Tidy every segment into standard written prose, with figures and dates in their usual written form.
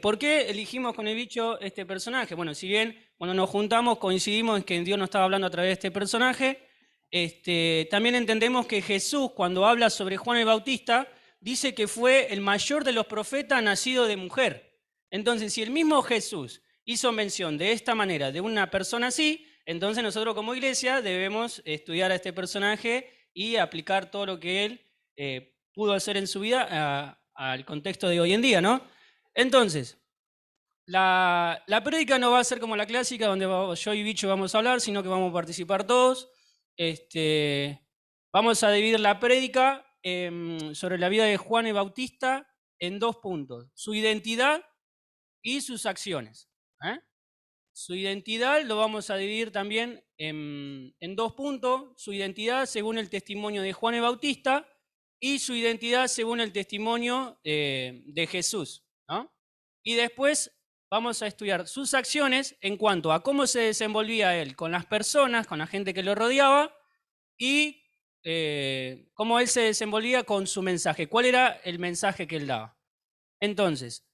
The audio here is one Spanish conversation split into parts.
¿Por qué elegimos con el bicho este personaje? Bueno, si bien cuando nos juntamos coincidimos en que Dios nos estaba hablando a través de este personaje, también entendemos que Jesús, cuando habla sobre Juan el Bautista, dice que fue el mayor de los profetas nacido de mujer. Entonces, si el mismo Jesús hizo mención de esta manera de una persona así, entonces nosotros como iglesia debemos estudiar a este personaje y aplicar todo lo que él pudo hacer en su vida al contexto de hoy en día, ¿no? Entonces, la prédica no va a ser como la clásica, donde yo y Bicho vamos a hablar, sino que vamos a participar todos. Vamos a dividir la prédica sobre la vida de Juan el Bautista en dos puntos: su identidad y sus acciones. ¿eh? Su identidad lo vamos a dividir también en dos puntos: su identidad según el testimonio de Juan el Bautista y su identidad según el testimonio de Jesús, ¿no? Y después vamos a estudiar sus acciones en cuanto a cómo se desenvolvía él con las personas, con la gente que lo rodeaba, y cómo él se desenvolvía con su mensaje, cuál era el mensaje que él daba. Entonces,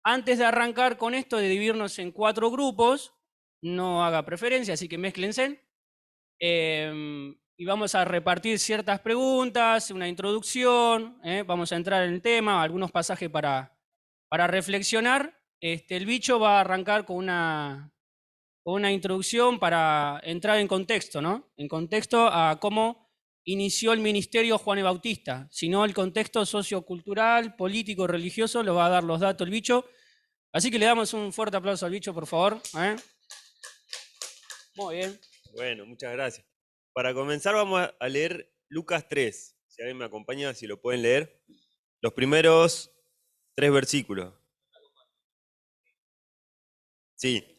antes de arrancar con esto de dividirnos en 4 grupos, no haga preferencia, así que mézclense. Y vamos a repartir ciertas preguntas, una introducción, vamos a entrar en el tema, algunos pasajes para reflexionar. El bicho va a arrancar con una introducción para entrar en contexto, ¿no? En contexto a cómo inició el ministerio Juan el Bautista, sino el contexto sociocultural, político, religioso, lo va a dar los datos el bicho. Así que le damos un fuerte aplauso al bicho, por favor. Muy bien. Bueno, muchas gracias. Para comenzar vamos a leer Lucas 3. Si alguien me acompaña, si lo pueden leer. Los primeros 3 versículos. Sí.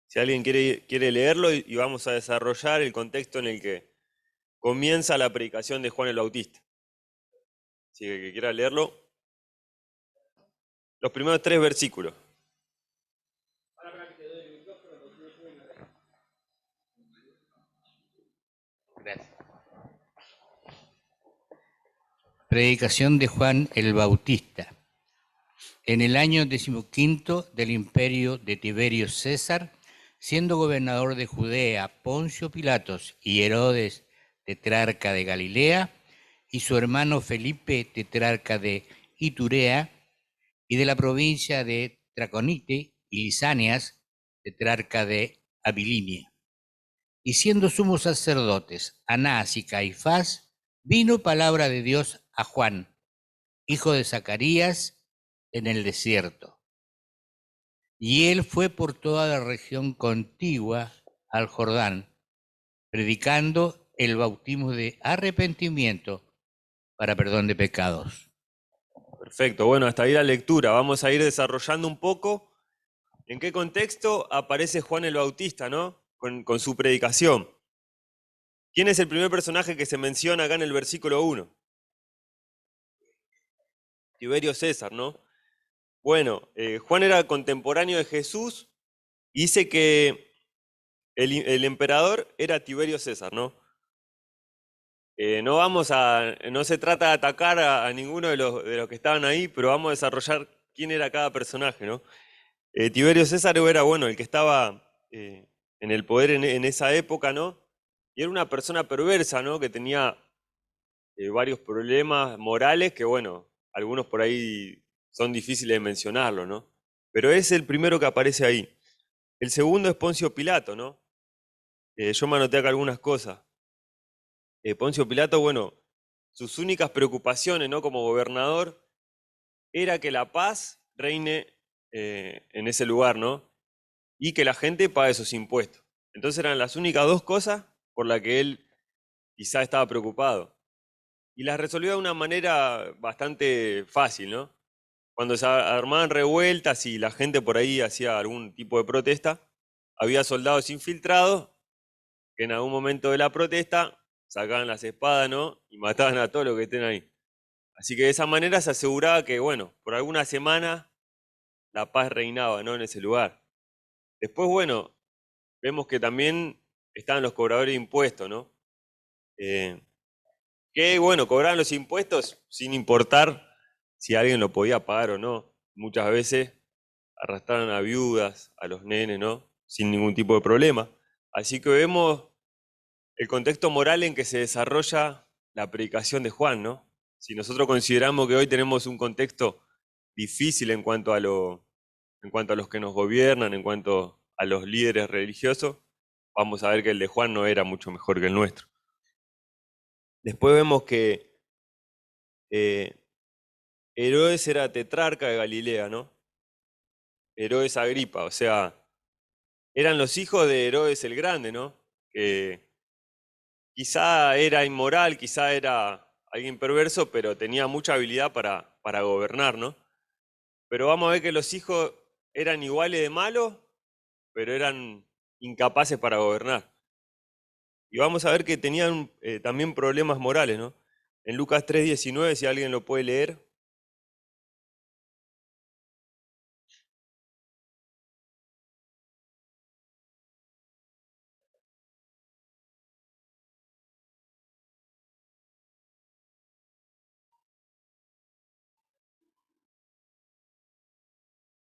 Si alguien quiere leerlo y vamos a desarrollar el contexto en el que comienza la predicación de Juan el Bautista. Así que el que quiera leerlo. Los primeros 3 versículos. Gracias. Predicación de Juan el Bautista. En el año 15 del imperio de Tiberio César, siendo gobernador de Judea Poncio Pilatos y Herodes, tetrarca de Galilea, y su hermano Felipe, tetrarca de Iturea, y de la provincia de Traconite y Lisanias, tetrarca de Abilinia. Y siendo sumos sacerdotes Anás y Caifás, vino palabra de Dios a Juan, hijo de Zacarías, en el desierto. Y él fue por toda la región contigua al Jordán, predicando el bautismo de arrepentimiento para perdón de pecados. Perfecto, bueno, hasta ahí la lectura. Vamos a ir desarrollando un poco en qué contexto aparece Juan el Bautista, ¿no? Con su predicación. ¿Quién es el primer personaje que se menciona acá en el versículo 1? Tiberio César, ¿no? Bueno, Juan era contemporáneo de Jesús y dice que el emperador era Tiberio César, ¿no? No se trata de atacar a ninguno de los que estaban ahí, pero vamos a desarrollar quién era cada personaje, ¿no? Tiberio César era, bueno, el que estaba en el poder en esa época, ¿no? Y era una persona perversa, ¿no? Que tenía varios problemas morales que, bueno, algunos por ahí son difíciles de mencionarlo, ¿no? Pero es el primero que aparece ahí. El segundo es Poncio Pilato, ¿no? Yo me anoté acá algunas cosas. Poncio Pilato, bueno, sus únicas preocupaciones, ¿no? Como gobernador, era que la paz reine en ese lugar, ¿no? Y que la gente pague sus impuestos. Entonces eran las únicas 2 cosas por las que él quizá estaba preocupado. Y las resolvió de una manera bastante fácil, ¿no? Cuando se armaban revueltas y la gente por ahí hacía algún tipo de protesta, había soldados infiltrados que en algún momento de la protesta sacaban las espadas, ¿no? Y mataban a todos los que estén ahí. Así que de esa manera se aseguraba que, bueno, por alguna semana la paz reinaba, ¿no? En ese lugar. Después, bueno, vemos que también estaban los cobradores de impuestos, ¿no? Que bueno, cobraban los impuestos sin importar si alguien lo podía pagar o no. Muchas veces arrastraron a viudas, a los nenes, ¿no? Sin ningún tipo de problema. Así que vemos el contexto moral en que se desarrolla la predicación de Juan, ¿no? Si nosotros consideramos que hoy tenemos un contexto difícil en cuanto a los que nos gobiernan, en cuanto a los líderes religiosos, vamos a ver que el de Juan no era mucho mejor que el nuestro. Después vemos que eh, Herodes era tetrarca de Galilea, ¿no? Herodes Agripa, o sea, eran los hijos de Herodes el Grande, ¿no? Que quizá era inmoral, quizá era alguien perverso, pero tenía mucha habilidad para gobernar, ¿no? Pero vamos a ver que los hijos eran iguales de malos, pero eran incapaces para gobernar. Y vamos a ver que tenían también problemas morales, ¿no? En Lucas 3:19, si alguien lo puede leer.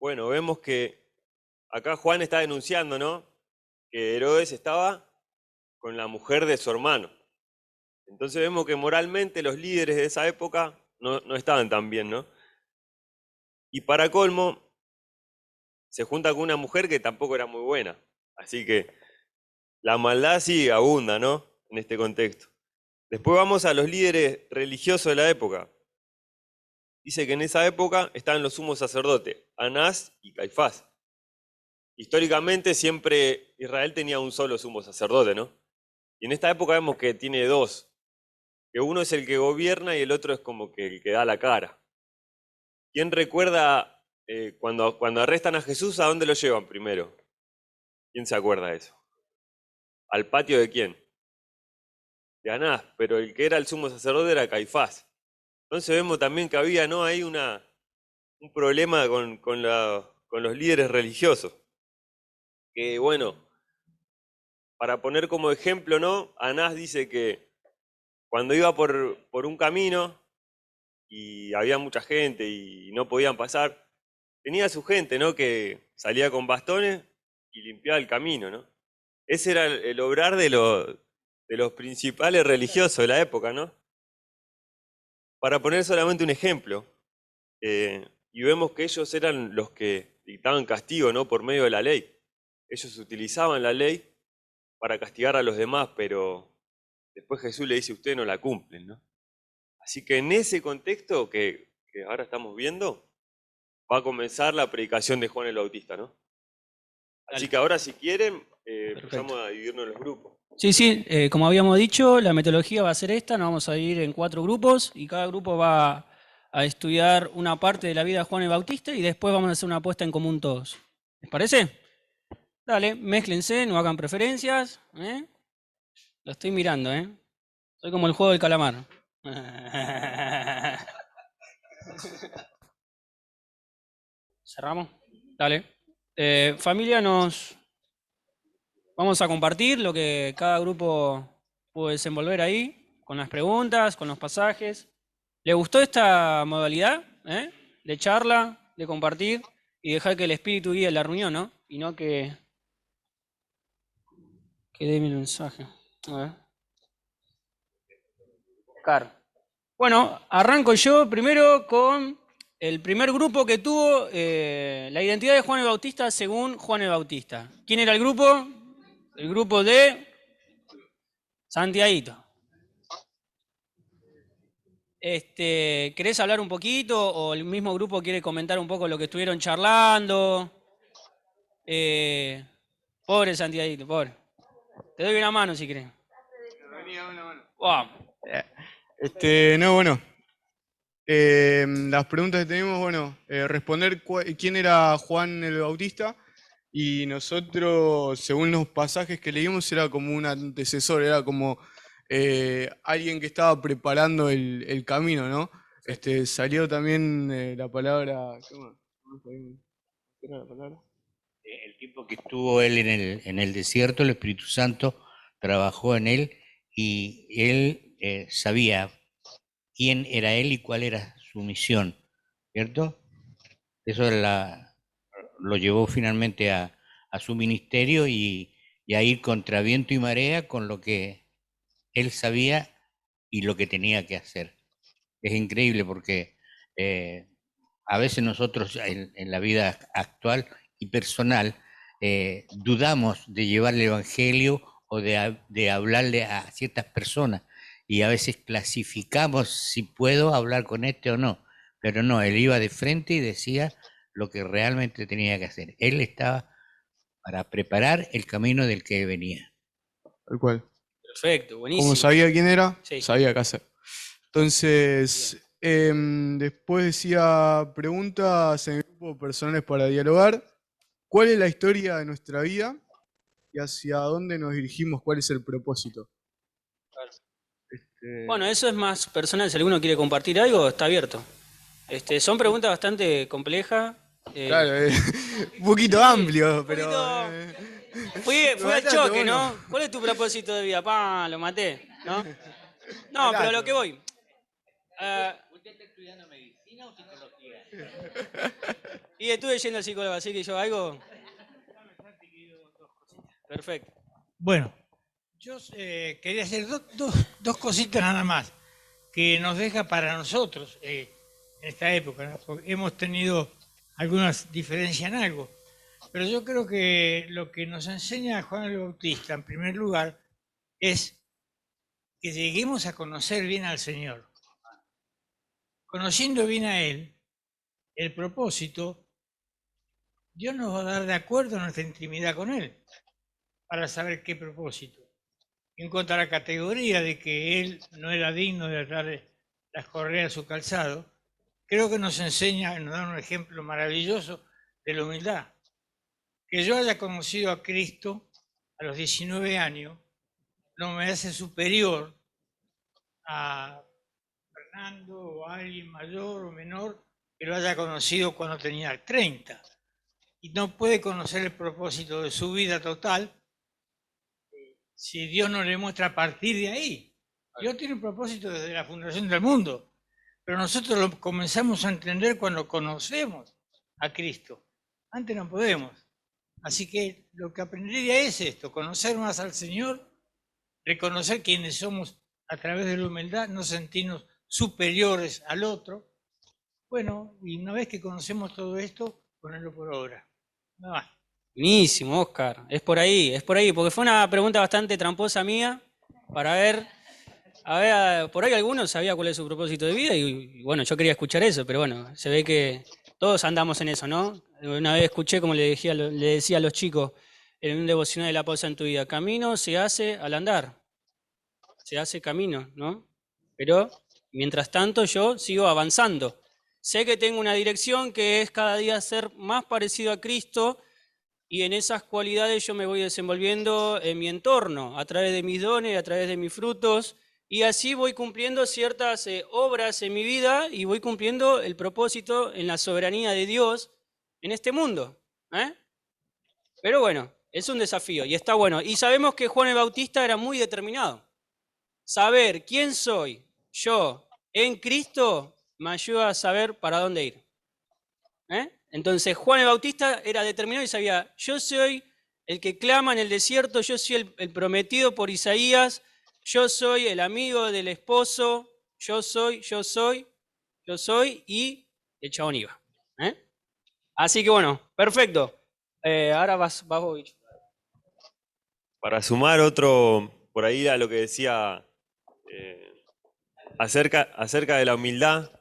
Bueno, vemos que acá Juan está denunciando, ¿no? Que Herodes estaba con la mujer de su hermano. Entonces vemos que moralmente los líderes de esa época no estaban tan bien, ¿no? Y para colmo, se junta con una mujer que tampoco era muy buena. Así que la maldad sí abunda, ¿no? En este contexto. Después vamos a los líderes religiosos de la época. Dice que en esa época estaban los sumos sacerdotes, Anás y Caifás. Históricamente siempre Israel tenía un solo sumo sacerdote, ¿no? Y en esta época vemos que tiene dos, que uno es el que gobierna y el otro es como que el que da la cara. ¿Quién recuerda cuando arrestan a Jesús, a dónde lo llevan primero? ¿Quién se acuerda de eso? ¿Al patio de quién? De Anás, pero el que era el sumo sacerdote era Caifás. Entonces vemos también que había, ¿no? Ahí un problema con los líderes religiosos. Que bueno, para poner como ejemplo, ¿no? Anás dice que cuando iba por un camino y había mucha gente y no podían pasar, tenía su gente, ¿no? Que salía con bastones y limpiaba el camino, ¿no? Ese era el obrar de los principales religiosos de la época, ¿no? Para poner solamente un ejemplo, y vemos que ellos eran los que dictaban castigo, ¿no? Por medio de la ley. Ellos utilizaban la ley para castigar a los demás, pero después Jesús le dice, ustedes no la cumplen, ¿no? Así que en ese contexto que ahora estamos viendo, va a comenzar la predicación de Juan el Bautista, ¿no? Así Dale. que ahora, si quieren, Perfecto. empezamos a dividirnos en los grupos. Sí, como habíamos dicho, la metodología va a ser esta, nos vamos a dividir en 4 grupos y cada grupo va a estudiar una parte de la vida de Juan el Bautista y después vamos a hacer una apuesta en común todos. ¿Les parece? Dale, mézclense, no hagan preferencias. Lo estoy mirando, ¿eh? Soy como el juego del calamar. ¿Cerramos? Dale. Familia, nos vamos a compartir lo que cada grupo pudo desenvolver ahí, con las preguntas, con los pasajes. ¿Le gustó esta modalidad? De charla, de compartir y dejar que el espíritu guíe la reunión, ¿no? Y no que dé mi mensaje. A ver. Claro. Bueno, arranco yo primero con el primer grupo que tuvo la identidad de Juan el Bautista según Juan el Bautista. ¿Quién era el grupo? El grupo de Santiaguito. ¿Querés hablar un poquito o el mismo grupo quiere comentar un poco lo que estuvieron charlando? Pobre Santiaguito, pobre. Te doy una mano si querés. Vamos. No, bueno. Las preguntas que tenemos, bueno, responder quién era Juan el Bautista, y nosotros, según los pasajes que leímos, era como un antecesor, era como alguien que estaba preparando el camino, ¿no? Salió también la palabra. ¿Qué era la palabra? El tiempo que estuvo él en el desierto, el Espíritu Santo trabajó en él y él sabía quién era él y cuál era su misión, ¿cierto? Eso lo llevó finalmente a su ministerio y a ir contra viento y marea con lo que él sabía y lo que tenía que hacer. Es increíble porque a veces nosotros en la vida actual y personal dudamos de llevar el evangelio o de hablarle a ciertas personas y a veces clasificamos si puedo hablar con este o no, pero no, él iba de frente y decía lo que realmente tenía que hacer. Él estaba para preparar el camino del que venía. Tal cual. Perfecto, buenísimo. Como sabía quién era, Sí. sabía qué hacer. Entonces, después decía preguntas en el grupo personales para dialogar. ¿Cuál es la historia de nuestra vida y hacia dónde nos dirigimos? ¿Cuál es el propósito? Bueno, eso es más personal. Si alguno quiere compartir algo, está abierto. Son preguntas bastante complejas. Claro, un poquito amplio, pero... Fui al choque, bueno. ¿no? ¿Cuál es tu propósito de vida? Lo maté, ¿no? No, pero a lo que voy. ¿Usted está estudiando medicina o psicología? Y estuve yendo al psicólogo, así que yo algo... Perfecto. Bueno, yo quería hacer dos cositas nada más que nos deja para nosotros en esta época, ¿no? Porque hemos tenido algunas diferencias en algo, pero yo creo que lo que nos enseña Juan el Bautista, en primer lugar, es que lleguemos a conocer bien al Señor. Conociendo bien a Él, el propósito, Dios nos va a dar de acuerdo a nuestra intimidad con Él, para saber qué propósito. En cuanto a la categoría de que Él no era digno de atarle las correas a su calzado, creo que nos enseña, nos da un ejemplo maravilloso de la humildad. Que yo haya conocido a Cristo a los 19 años no me hace superior a Fernando o a alguien mayor o menor que lo haya conocido cuando tenía 30. Y no puede conocer el propósito de su vida total si Dios no le muestra a partir de ahí. Dios tiene un propósito desde la fundación del mundo, pero nosotros lo comenzamos a entender cuando conocemos a Cristo. Antes no podemos. Así que lo que aprendería es esto, conocer más al Señor, reconocer quiénes somos a través de la humildad, no sentirnos superiores al otro. Bueno, y una vez que conocemos todo esto, ponerlo por obra. Nada más. Buenísimo, Oscar. Es por ahí, porque fue una pregunta bastante tramposa mía para ver, a ver, por ahí alguno sabía cuál es su propósito de vida y bueno, yo quería escuchar eso, pero bueno, se ve que todos andamos en eso, ¿no? Una vez escuché, como le decía a los chicos en un devocional de la pausa en tu vida, camino se hace al andar, se hace camino, ¿no? Pero mientras tanto yo sigo avanzando. Sé que tengo una dirección que es cada día ser más parecido a Cristo. Y en esas cualidades yo me voy desenvolviendo en mi entorno, a través de mis dones, a través de mis frutos, y así voy cumpliendo ciertas obras en mi vida y voy cumpliendo el propósito en la soberanía de Dios en este mundo. Pero bueno, es un desafío y está bueno. Y sabemos que Juan el Bautista era muy determinado. Saber quién soy yo en Cristo me ayuda a saber para dónde ir. Entonces Juan el Bautista era determinado y sabía, yo soy el que clama en el desierto, yo soy el prometido por Isaías, yo soy el amigo del esposo, yo soy, y el chabón iba. Así que bueno, perfecto. Ahora vas vos, bicho. Para sumar otro, por ahí a lo que decía acerca de la humildad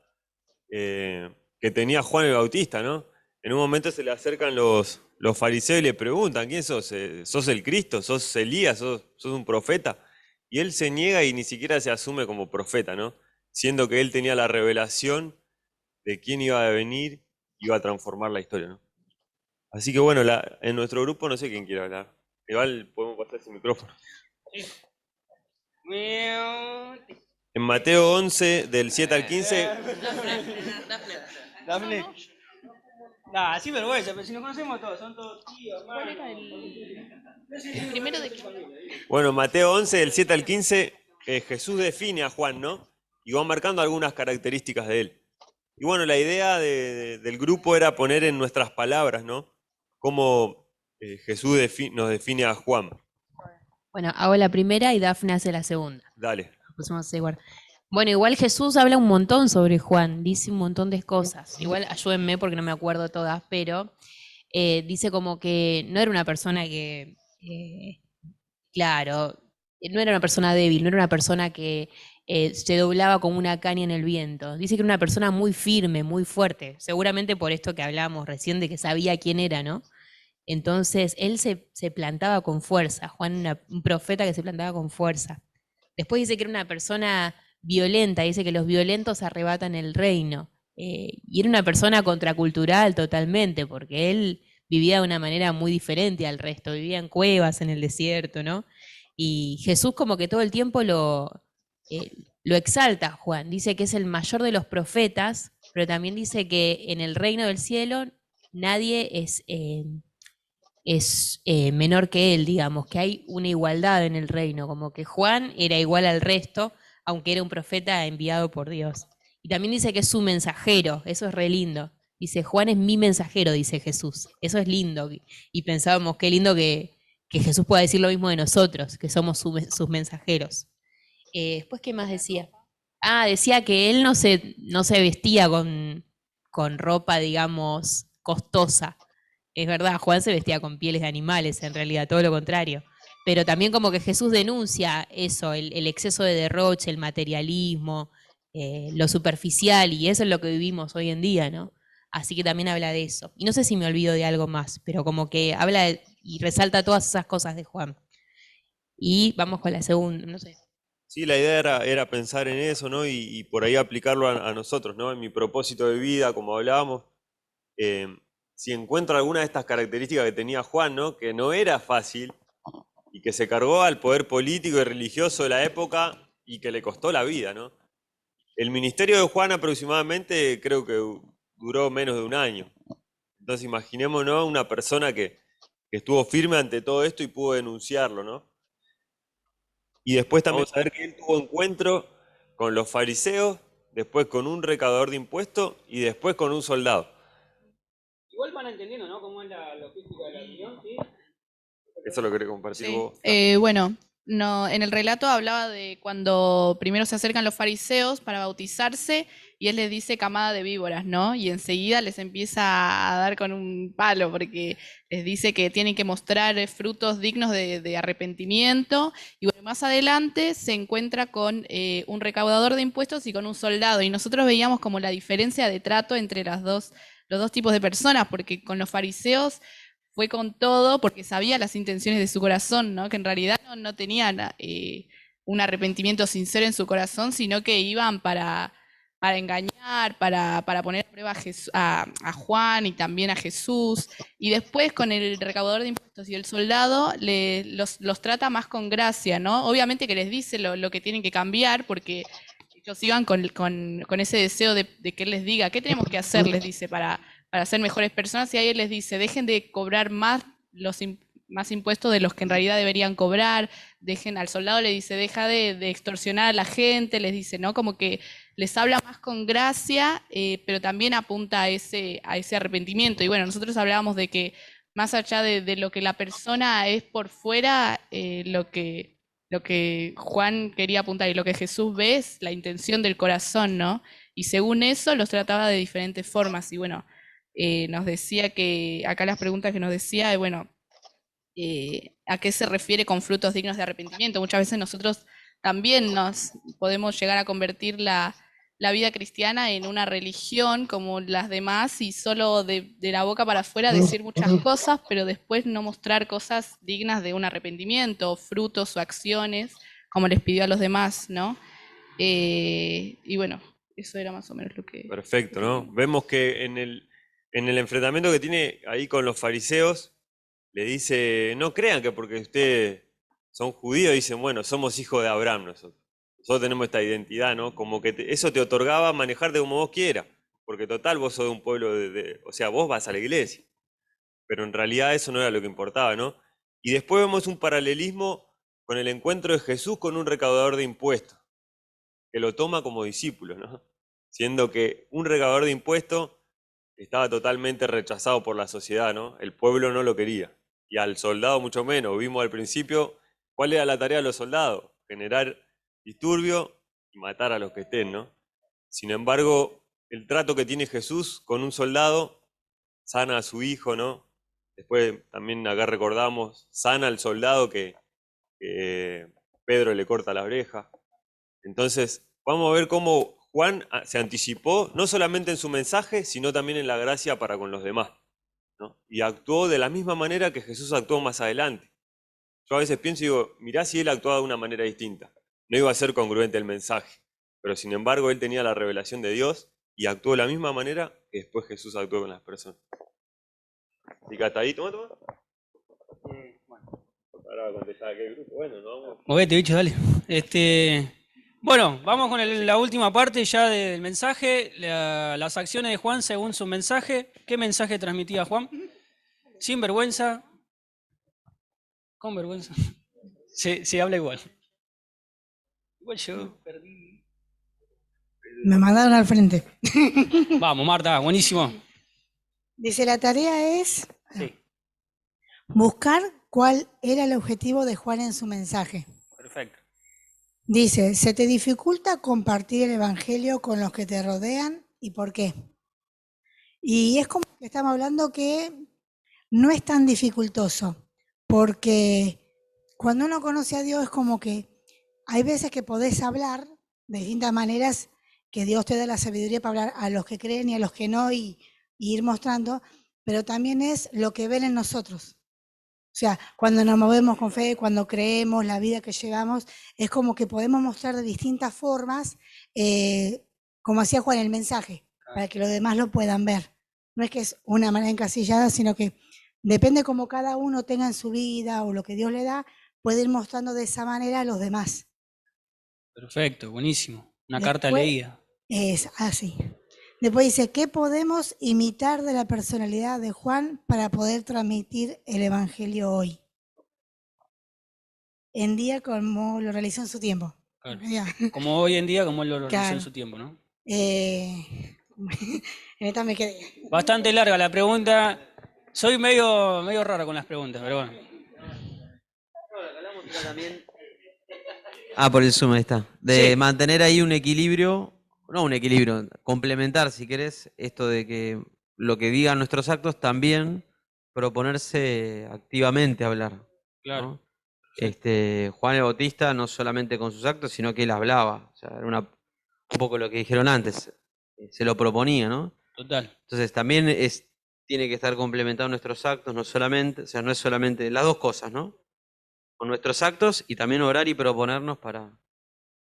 que tenía Juan el Bautista, ¿no? En un momento se le acercan los fariseos y le preguntan, ¿quién sos? ¿Sos el Cristo? ¿Sos Elías? ¿Sos un profeta? Y él se niega y ni siquiera se asume como profeta, ¿no? Siendo que él tenía la revelación de quién iba a venir, iba a transformar la historia, ¿no? Así que bueno, en nuestro grupo no sé quién quiere hablar. Igual podemos pasar ese micrófono. En Mateo 11, del 7 al 15... Dafne. Nah, sí vergüenza, pero si nos conocemos todos, son todos tíos, hermanos. ¿Cuál era el primero de qué? Bueno, Mateo 11, del 7 al 15, Jesús define a Juan, ¿no? Y va marcando algunas características de él. Y bueno, la idea del grupo era poner en nuestras palabras, ¿no? Cómo Jesús nos define a Juan. Bueno, hago la primera y Dafne hace la segunda. Dale. Pusimos igual. Bueno, igual Jesús habla un montón sobre Juan, dice un montón de cosas. Igual ayúdenme porque no me acuerdo todas, pero dice como que no era una persona que, claro, no era una persona débil, no era una persona que se doblaba como una caña en el viento. Dice que era una persona muy firme, muy fuerte, seguramente por esto que hablábamos recién de que sabía quién era, ¿no? Entonces él se plantaba con fuerza, Juan era un profeta que se plantaba con fuerza. Después dice que era una persona violenta, dice que los violentos arrebatan el reino. Y era una persona contracultural totalmente, porque él vivía de una manera muy diferente al resto, vivía en cuevas, en el desierto, ¿no? Y Jesús como que todo el tiempo lo exalta, Juan. Dice que es el mayor de los profetas, pero también dice que en el reino del cielo nadie es menor que él, digamos, que hay una igualdad en el reino, como que Juan era igual al resto, aunque era un profeta enviado por Dios. Y también dice que es su mensajero, eso es re lindo. Dice, Juan es mi mensajero, dice Jesús. Eso es lindo. Y pensábamos, qué lindo que Jesús pueda decir lo mismo de nosotros, que somos sus mensajeros. Después, ¿qué más decía? Ah, decía que él no se vestía con ropa, digamos, costosa. Es verdad, Juan se vestía con pieles de animales, en realidad, todo lo contrario. Pero también como que Jesús denuncia eso, el exceso de derroche, el materialismo, lo superficial, y eso es lo que vivimos hoy en día, ¿no? Así que también habla de eso. Y no sé si me olvido de algo más, pero como que habla y resalta todas esas cosas de Juan. Y vamos con la segunda, no sé. Sí, la idea era pensar en eso, ¿no? Y por ahí aplicarlo a nosotros, ¿no? En mi propósito de vida, como hablábamos. Si encuentro alguna de estas características que tenía Juan, ¿no? Que no era fácil y que se cargó al poder político y religioso de la época y que le costó la vida, ¿no? El ministerio de Juan aproximadamente creo que duró menos de un año. Entonces imaginémonos una persona que estuvo firme ante todo esto y pudo denunciarlo, ¿no? Y después también vamos a ver que él tuvo encuentro con los fariseos, después con un recaudador de impuestos y después con un soldado. Igual van entendiendo, ¿no? Cómo es la logística de la reunión, ¿sí? Eso lo querés compartir Sí. vos. Bueno, no, en el relato hablaba de cuando primero se acercan los fariseos para bautizarse y él les dice camada de víboras, ¿no? Y enseguida les empieza a dar con un palo porque les dice que tienen que mostrar frutos dignos de arrepentimiento. Y bueno, más adelante se encuentra con un recaudador de impuestos y con un soldado. Y nosotros veíamos como la diferencia de trato entre los dos tipos de personas, porque con los fariseos fue con todo porque sabía las intenciones de su corazón, ¿no? Que en realidad no tenían un arrepentimiento sincero en su corazón, sino que iban para engañar, para poner a prueba a Juan y también a Jesús. Y después con el recaudador de impuestos y el soldado los trata más con gracia, ¿no? Obviamente que les dice lo que tienen que cambiar porque ellos iban con ese deseo de que él les diga, ¿qué tenemos que hacer? Les dice, para ser mejores personas, y ahí él les dice, dejen de cobrar más más impuestos de los que en realidad deberían cobrar, al soldado le dice, deja de extorsionar a la gente, les dice, ¿no? Como que les habla más con gracia, pero también apunta a ese arrepentimiento. Y bueno, nosotros hablábamos de que más allá de lo que la persona es por fuera, lo que Juan quería apuntar y lo que Jesús ve es la intención del corazón, ¿no? Y según eso los trataba de diferentes formas. Y bueno, nos decía que, acá las preguntas que nos decía, bueno, ¿a qué se refiere con frutos dignos de arrepentimiento? Muchas veces nosotros también nos podemos llegar a convertir la vida cristiana en una religión como las demás y solo de la boca para afuera decir muchas cosas, pero después no mostrar cosas dignas de un arrepentimiento, frutos o acciones, como les pidió a los demás, ¿no? Y bueno, eso era más o menos lo que... Perfecto, ¿no? Vemos que en el enfrentamiento que tiene ahí con los fariseos, le dice, no crean que porque ustedes son judíos, dicen, bueno, somos hijos de Abraham nosotros. Nosotros tenemos esta identidad, ¿no? Como que eso te otorgaba manejarte como vos quieras, porque total vos sos de un pueblo o sea, vos vas a la iglesia. Pero en realidad eso no era lo que importaba, ¿no? Y después vemos un paralelismo con el encuentro de Jesús con un recaudador de impuestos, que lo toma como discípulo, ¿no? Siendo que un recaudador de impuestos estaba totalmente rechazado por la sociedad, ¿no? El pueblo no lo quería. Y al soldado mucho menos. Vimos al principio cuál era la tarea de los soldados: generar disturbio y matar a los que estén, ¿no? Sin embargo, el trato que tiene Jesús con un soldado sana a su hijo, ¿no? Después también acá recordamos, sana al soldado que Pedro le corta la oreja. Entonces, vamos a ver cómo Juan se anticipó, no solamente en su mensaje, sino también en la gracia para con los demás, ¿no? Y actuó de la misma manera que Jesús actuó más adelante. Yo a veces pienso y digo, mirá si él actuaba de una manera distinta. No iba a ser congruente el mensaje, pero sin embargo él tenía la revelación de Dios y actuó de la misma manera que después Jesús actuó con las personas. ¿Y ahí? Toma. Ahora contestar aquel grupo. Bueno, no vamos. Movete, bicho, dale. Bueno, vamos con la última parte ya del mensaje, las acciones de Juan según su mensaje. ¿Qué mensaje transmitía Juan? Sin vergüenza, con vergüenza. Se habla igual. Igual yo perdí. Me mandaron al frente. Vamos, Marta, buenísimo. Dice, la tarea es Sí, buscar cuál era el objetivo de Juan en su mensaje. perfecto. Dice, ¿se te dificulta compartir el evangelio con los que te rodean y por qué? Y es como que estamos hablando que no es tan dificultoso, porque cuando uno conoce a Dios es como que hay veces que podés hablar de distintas maneras, que Dios te da la sabiduría para hablar a los que creen y a los que no y ir mostrando, pero también es lo que ven en nosotros. O sea, cuando nos movemos con fe, cuando creemos, la vida que llevamos, es como que podemos mostrar de distintas formas, como hacía Juan el mensaje, para que los demás lo puedan ver. No es que es una manera encasillada, sino que depende como cada uno tenga en su vida o lo que Dios le da, puede ir mostrando de esa manera a los demás. Perfecto, buenísimo. Una Después- carta leída. Es así. Después dice, ¿qué podemos imitar de la personalidad de Juan para poder transmitir el Evangelio hoy? En día como lo realizó en su tiempo. Claro. Ya. Como hoy en día, como él lo realizó Claro. en su tiempo, ¿no? En esta me quedé. Bastante larga la pregunta. Soy medio raro con las preguntas, pero bueno. Por el Zoom, ahí está. De Sí. mantener ahí un equilibrio, no un equilibrio, complementar, si querés, esto de que lo que digan nuestros actos también proponerse activamente a hablar, Claro. ¿no? Juan el Bautista no solamente con sus actos, sino que él hablaba. O sea, era un poco lo que dijeron antes, se lo proponía, ¿no? Total. Entonces también tiene que estar complementado nuestros actos, no solamente, o sea, no es solamente las dos cosas, ¿no? Con nuestros actos y también orar y proponernos para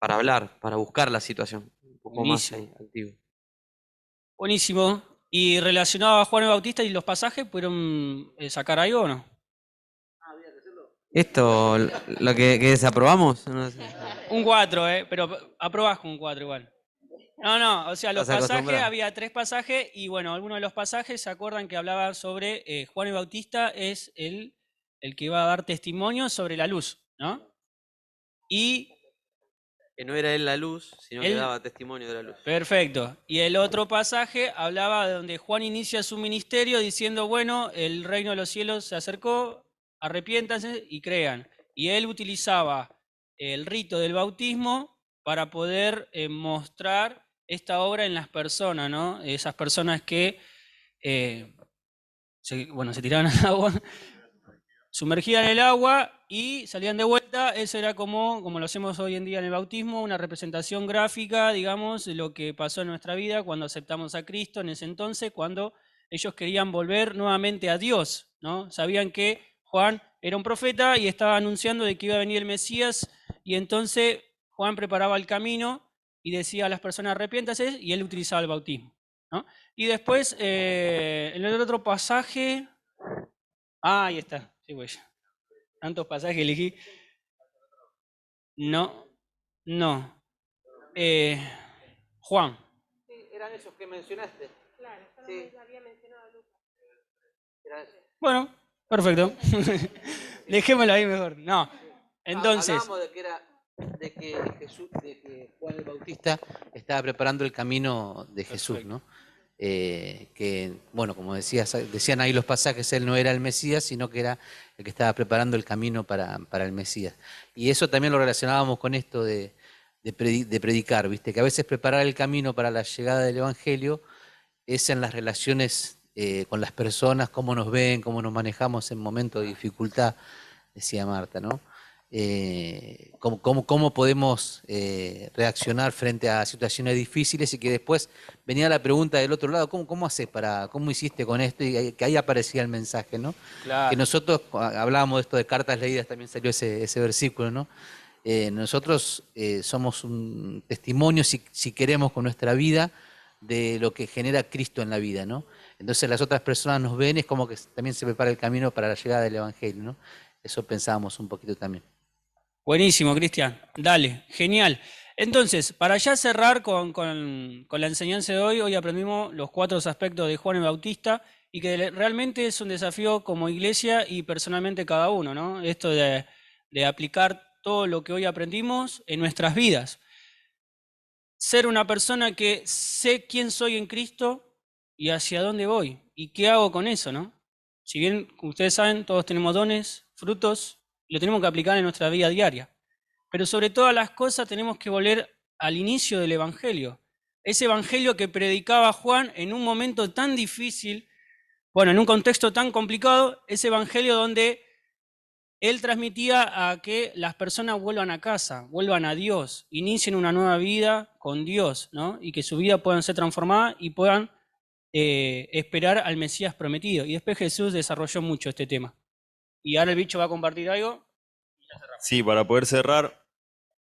hablar, para buscar la situación. Un poco más Buenísimo. ahí, activo. Buenísimo. ¿Y relacionado a Juan el Bautista y los pasajes, pudieron sacar algo o no? ¿Esto, lo que desaprobamos? No sé. Un 4, pero aprobás con un 4 igual. No, o sea, los Estás pasajes, acostumbrado. había 3 pasajes y bueno, algunos de los pasajes se acuerdan que hablaba sobre Juan el Bautista es el que iba a dar testimonio sobre la luz, ¿no? Y Que no era él la luz, sino que Él- daba testimonio de la luz. perfecto. Y el otro pasaje hablaba de donde Juan inicia su ministerio diciendo, bueno, el reino de los cielos se acercó, arrepiéntanse y crean. Y él utilizaba el rito del bautismo para poder mostrar esta obra en las personas, ¿no? Esas personas que se tiraban al agua, sumergían el agua y salían de vuelta. Eso era como lo hacemos hoy en día en el bautismo, una representación gráfica, digamos, de lo que pasó en nuestra vida cuando aceptamos a Cristo en ese entonces, cuando ellos querían volver nuevamente a Dios, ¿no? Sabían que Juan era un profeta y estaba anunciando de que iba a venir el Mesías, y entonces Juan preparaba el camino y decía a las personas arrepiéntase, y él utilizaba el bautismo, ¿no? Y después, en el otro pasaje, ahí está, sí, güey. Tantos pasajes elegí. No. Juan. Eran esos que mencionaste. Claro, había mencionado a Lucas. Bueno, perfecto. Dejémoslo ahí mejor. No. Entonces, hablábamos de que Juan el Bautista estaba preparando el camino de Jesús, Perfecto. ¿no? Que, bueno, como decían ahí los pasajes, él no era el Mesías, sino que era el que estaba preparando el camino para el Mesías. Y eso también lo relacionábamos con esto de predicar, ¿viste? Que a veces preparar el camino para la llegada del Evangelio es en las relaciones con las personas, cómo nos ven, cómo nos manejamos en momentos de dificultad, decía Marta, ¿no? Cómo podemos reaccionar frente a situaciones difíciles, y que después venía la pregunta del otro lado, ¿cómo haces cómo hiciste con esto? Y que ahí aparecía el mensaje, ¿no? claro. Que nosotros, hablábamos de esto de cartas leídas, también salió ese versículo, ¿no? Nosotros somos un testimonio, si queremos, con nuestra vida, de lo que genera Cristo en la vida, ¿no? Entonces las otras personas nos ven, es como que también se prepara el camino para la llegada del Evangelio, ¿no? Eso pensábamos un poquito también. Buenísimo, Cristian. Dale, genial. Entonces, para ya cerrar con la enseñanza de hoy aprendimos los 4 aspectos de Juan el Bautista y que realmente es un desafío como iglesia y personalmente cada uno, ¿no? Esto de aplicar todo lo que hoy aprendimos en nuestras vidas. Ser una persona que sé quién soy en Cristo y hacia dónde voy y qué hago con eso, ¿no? Si bien, como ustedes saben, todos tenemos dones, frutos, y lo tenemos que aplicar en nuestra vida diaria. Pero sobre todas las cosas tenemos que volver al inicio del Evangelio. Ese Evangelio que predicaba Juan en un momento tan difícil, bueno, en un contexto tan complicado, ese Evangelio donde él transmitía a que las personas vuelvan a casa, vuelvan a Dios, inicien una nueva vida con Dios, ¿no? Y que su vida puedan ser transformada y puedan esperar al Mesías prometido. Y después Jesús desarrolló mucho este tema. Y ahora el bicho va a compartir algo. Sí, para poder cerrar,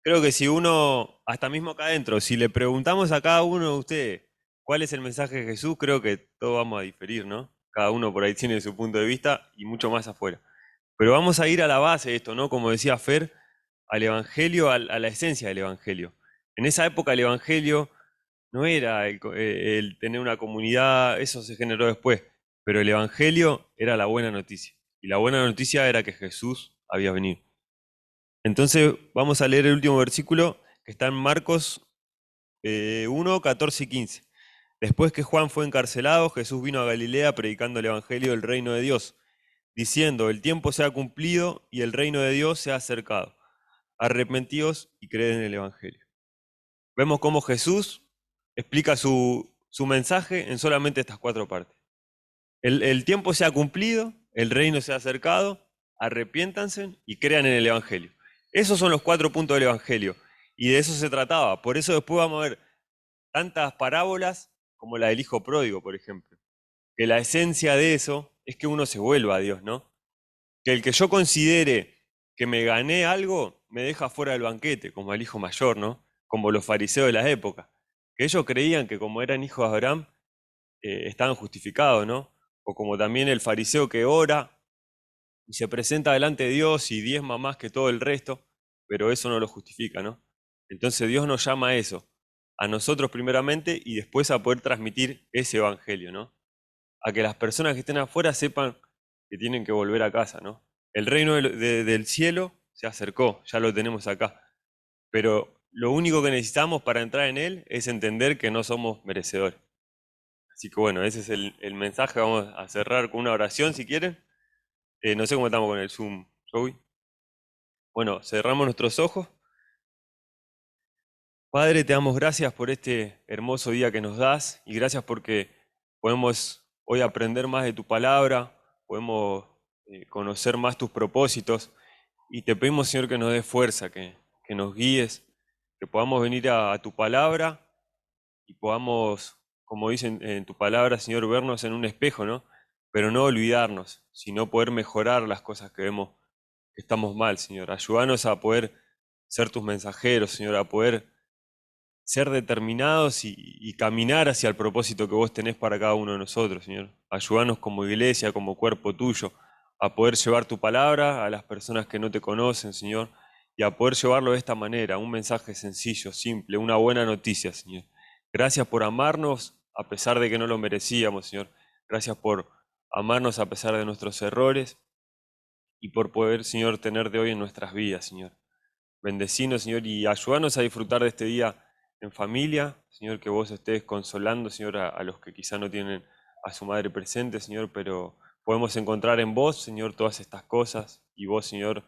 creo que si uno, hasta mismo acá adentro, si le preguntamos a cada uno de ustedes cuál es el mensaje de Jesús, creo que todos vamos a diferir, ¿no? Cada uno por ahí tiene su punto de vista y mucho más afuera. Pero vamos a ir a la base de esto, ¿no? Como decía Fer, al Evangelio, a la esencia del Evangelio. En esa época el Evangelio no era el tener una comunidad, eso se generó después, pero el Evangelio era la buena noticia. Y la buena noticia era que Jesús había venido. Entonces vamos a leer el último versículo que está en Marcos 1, 14 y 15. Después que Juan fue encarcelado, Jesús vino a Galilea predicando el Evangelio del reino de Dios, diciendo: el tiempo se ha cumplido y el reino de Dios se ha acercado. Arrepentíos y creed en el Evangelio. Vemos cómo Jesús explica su mensaje en solamente estas 4 partes. El tiempo se ha cumplido, el reino se ha acercado, arrepiéntanse y crean en el Evangelio. Esos son los 4 puntos del Evangelio. Y de eso se trataba. Por eso después vamos a ver tantas parábolas como la del hijo pródigo, por ejemplo. Que la esencia de eso es que uno se vuelva a Dios, ¿no? Que el que yo considere que me gané algo, me deja fuera del banquete, como el hijo mayor, ¿no? Como los fariseos de la época. Que ellos creían que como eran hijos de Abraham, estaban justificados, ¿no? O como también el fariseo que ora y se presenta delante de Dios y diezma más que todo el resto, pero eso no lo justifica, ¿no? Entonces Dios nos llama a eso, a nosotros primeramente y después a poder transmitir ese evangelio, ¿no? A que las personas que estén afuera sepan que tienen que volver a casa, ¿no? El reino del cielo se acercó, ya lo tenemos acá, pero lo único que necesitamos para entrar en él es entender que no somos merecedores. Así que bueno, ese es el mensaje. Vamos a cerrar con una oración si quieren. No sé cómo estamos con el Zoom, Joey. Bueno, cerramos nuestros ojos. Padre, te damos gracias por este hermoso día que nos das y gracias porque podemos hoy aprender más de tu palabra, podemos conocer más tus propósitos y te pedimos, Señor, que nos des fuerza, que nos guíes, que podamos venir a tu palabra y podamos, como dicen en tu palabra, Señor, vernos en un espejo, ¿no? Pero no olvidarnos, sino poder mejorar las cosas que vemos que estamos mal, Señor. Ayúdanos a poder ser tus mensajeros, Señor, a poder ser determinados y caminar hacia el propósito que vos tenés para cada uno de nosotros, Señor. Ayúdanos como iglesia, como cuerpo tuyo, a poder llevar tu palabra a las personas que no te conocen, Señor, y a poder llevarlo de esta manera, un mensaje sencillo, simple, una buena noticia, Señor. Gracias por amarnos a pesar de que no lo merecíamos, Señor. Gracias por amarnos a pesar de nuestros errores. y por poder, Señor, tener de hoy en nuestras vidas, Señor. Bendecinos, Señor, y ayúdanos a disfrutar de este día en familia, Señor, que vos estés consolando, Señor, a los que quizá no tienen a su madre presente, Señor, pero podemos encontrar en vos, Señor, todas estas cosas, y vos, Señor,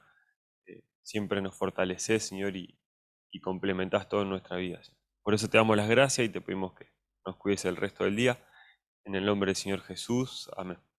siempre nos fortalecés, Señor, y complementás todo en nuestra vida, Señor. Por eso te damos las gracias y te pedimos que nos cuides el resto del día. En el nombre del Señor Jesús. Amén.